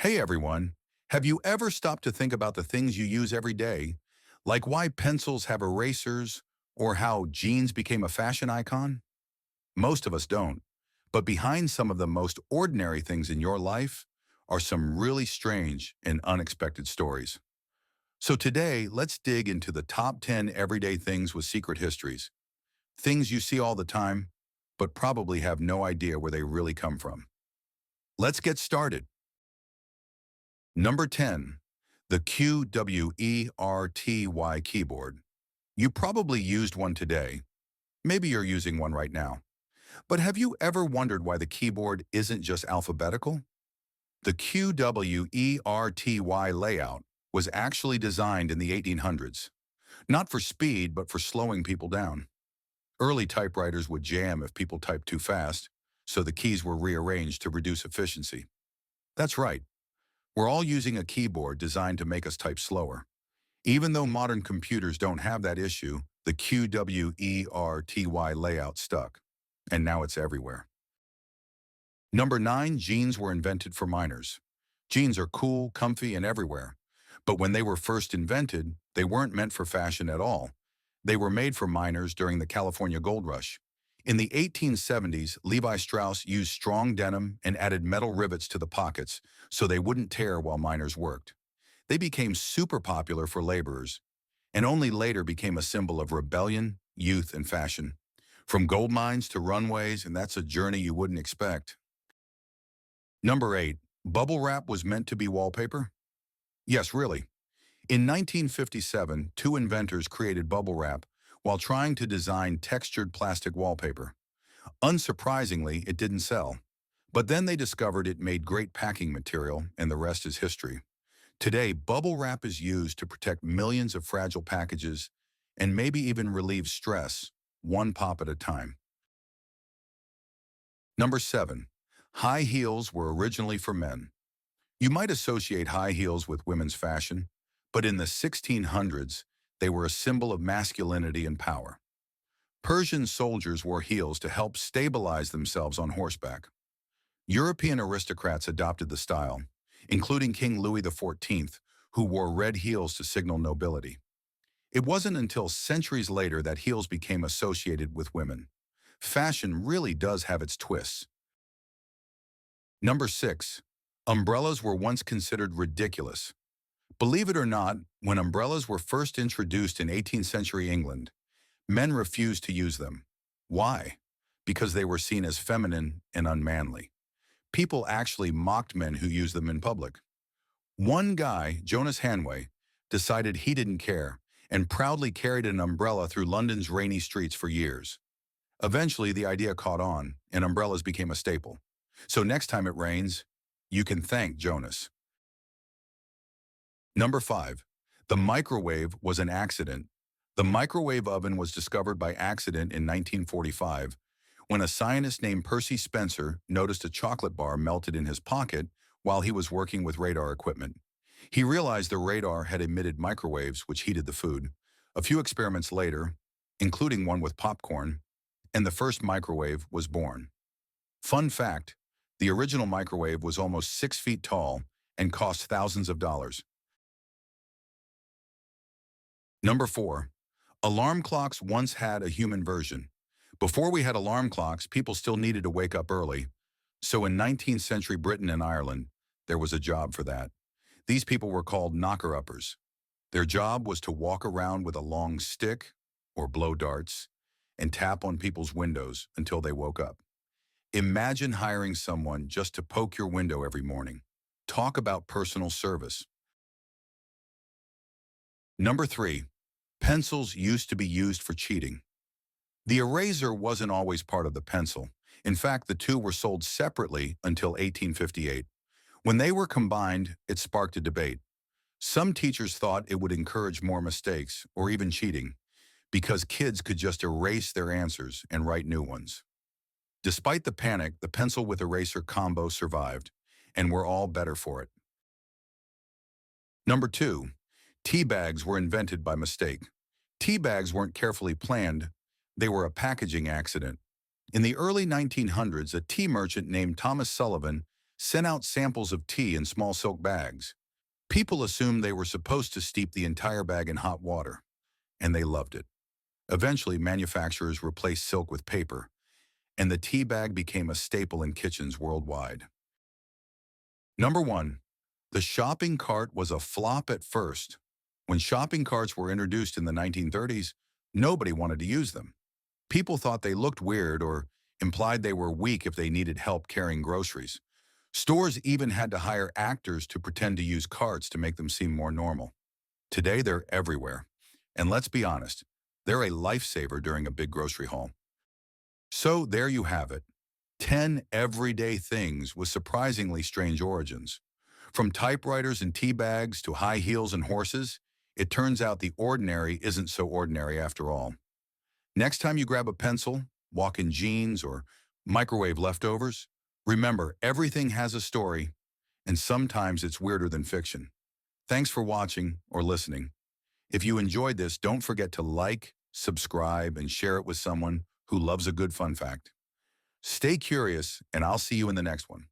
Hey everyone, have you ever stopped to think about the things you use every day, like why pencils have erasers or how jeans became a fashion icon? Most of us don't, but behind some of the most ordinary things in your life are some really strange and unexpected stories. So today, let's dig into the top 10 everyday things with secret histories, things you see all the time, but probably have no idea where they really come from. Let's get started. Number 10, the QWERTY keyboard. You probably used one today. Maybe you're using one right now. But have you ever wondered why the keyboard isn't just alphabetical? The QWERTY layout was actually designed in the 1800s, not for speed, but for slowing people down. Early typewriters would jam if people typed too fast, so the keys were rearranged to reduce efficiency. That's right. We're all using a keyboard designed to make us type slower. Even though modern computers don't have that issue, the QWERTY layout stuck, and now it's everywhere. Number 9, jeans were invented for miners. Jeans are cool, comfy, and everywhere. But when they were first invented, they weren't meant for fashion at all. They were made for miners during the California Gold Rush. In the 1870s, Levi Strauss used strong denim and added metal rivets to the pockets so they wouldn't tear while miners worked. They became super popular for laborers, and only later became a symbol of rebellion, youth, and fashion. From gold mines to runways, and that's a journey you wouldn't expect. Number 8, bubble wrap was meant to be wallpaper? Yes, really. In 1957, two inventors created bubble wrap while trying to design textured plastic wallpaper. Unsurprisingly, it didn't sell. But then they discovered it made great packing material, and the rest is history. Today, bubble wrap is used to protect millions of fragile packages and maybe even relieve stress, one pop at a time. Number 7, high heels were originally for men. You might associate high heels with women's fashion, but in the 1600s, they were a symbol of masculinity and power. Persian soldiers wore heels to help stabilize themselves on horseback. European aristocrats adopted the style, including King Louis XIV, who wore red heels to signal nobility. It wasn't until centuries later that heels became associated with women. Fashion really does have its twists. Number 6, umbrellas were once considered ridiculous. Believe it or not, when umbrellas were first introduced in 18th century England, men refused to use them. Why? Because they were seen as feminine and unmanly. People actually mocked men who used them in public. One guy, Jonas Hanway, decided he didn't care and proudly carried an umbrella through London's rainy streets for years. Eventually, the idea caught on, and umbrellas became a staple. So next time it rains, you can thank Jonas. Number 5, the microwave was an accident. The microwave oven was discovered by accident in 1945 when a scientist named Percy Spencer noticed a chocolate bar melted in his pocket while he was working with radar equipment. He realized the radar had emitted microwaves which heated the food. A few experiments later, including one with popcorn, and the first microwave was born. Fun fact, the original microwave was almost 6 feet tall and cost thousands of dollars. Number 4, alarm clocks once had a human version. Before we had alarm clocks, people still needed to wake up early. So in 19th century Britain and Ireland, there was a job for that. These people were called knocker-uppers. Their job was to walk around with a long stick or blow darts and tap on people's windows until they woke up. Imagine hiring someone just to poke your window every morning. Talk about personal service. Number 3, pencils used to be used for cheating. The eraser wasn't always part of the pencil. In fact, the two were sold separately until 1858. When they were combined, it sparked a debate. Some teachers thought it would encourage more mistakes or even cheating because kids could just erase their answers and write new ones. Despite the panic, the pencil with eraser combo survived, and we're all better for it. Number 2, tea bags were invented by mistake. Tea bags weren't carefully planned. They were a packaging accident. In the early 1900s, a tea merchant named Thomas Sullivan sent out samples of tea in small silk bags. People assumed they were supposed to steep the entire bag in hot water, and they loved it. Eventually, manufacturers replaced silk with paper, and the tea bag became a staple in kitchens worldwide. Number 1. The shopping cart was a flop at first. When shopping carts were introduced in the 1930s, nobody wanted to use them. People thought they looked weird or implied they were weak if they needed help carrying groceries. Stores even had to hire actors to pretend to use carts to make them seem more normal. Today, they're everywhere. And let's be honest, they're a lifesaver during a big grocery haul. So there you have it. 10 everyday things with surprisingly strange origins. From typewriters and tea bags to high heels and horses, it turns out the ordinary isn't so ordinary after all. Next time you grab a pencil, walk in jeans, or microwave leftovers, remember everything has a story, and sometimes it's weirder than fiction. Thanks for watching or listening. If you enjoyed this, don't forget to like, subscribe, and share it with someone who loves a good fun fact. Stay curious, and I'll see you in the next one.